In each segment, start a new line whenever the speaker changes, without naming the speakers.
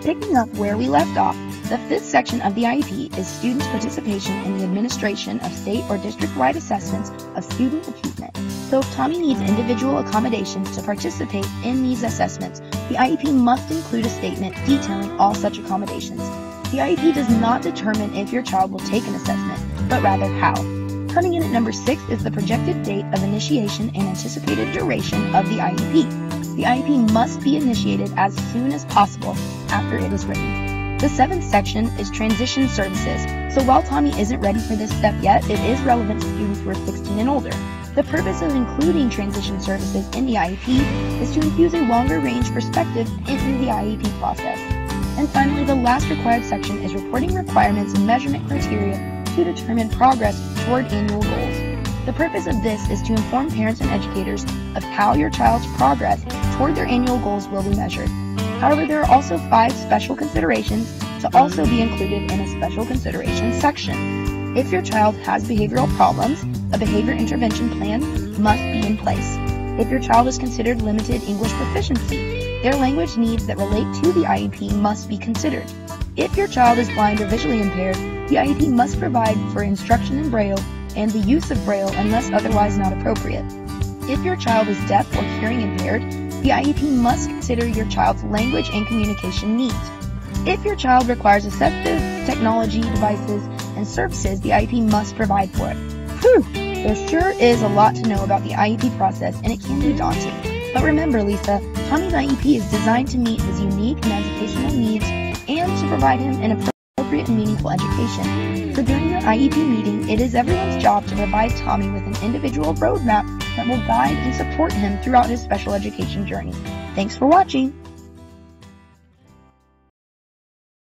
Picking up where we left off, the fifth section of the IEP is students' participation in the administration of state or district-wide assessments of student achievement. So if Tommy needs individual accommodations to participate in these assessments, the IEP must include a statement detailing all such accommodations. The IEP does not determine if your child will take an assessment, but rather how. Coming in at number 6 is the projected date of initiation and anticipated duration of the IEP. The IEP must be initiated as soon as possible after it is written. The 7th section is transition services, so while Tommy isn't ready for this step yet, it is relevant to students who are 16 and older. The purpose of including transition services in the IEP is to infuse a longer range perspective into the IEP process. And finally, the last required section is reporting requirements and measurement criteria to determine progress toward annual goals. The purpose of this is to inform parents and educators of how your child's progress toward their annual goals will be measured. However, there are also 5 special considerations to also be included in a special considerations section. If your child has behavioral problems, a behavior intervention plan must be in place. If your child is considered limited English proficiency, their language needs that relate to the IEP must be considered. If your child is blind or visually impaired, the IEP must provide for instruction in Braille and the use of Braille unless otherwise not appropriate. If your child is deaf or hearing impaired, the IEP must consider your child's language and communication needs. If your child requires assistive technology devices and services, the IEP must provide for it. Whew! There sure is a lot to know about the IEP process, and it can be daunting. But remember, Lisa, Tommy's IEP is designed to meet his unique and educational needs and to provide him an appropriate and meaningful education. So during your IEP meeting, it is everyone's job to provide Tommy with an individual roadmap that will guide and support him throughout his special education journey. Thanks for watching!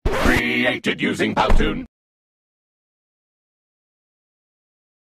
Created using Powtoon.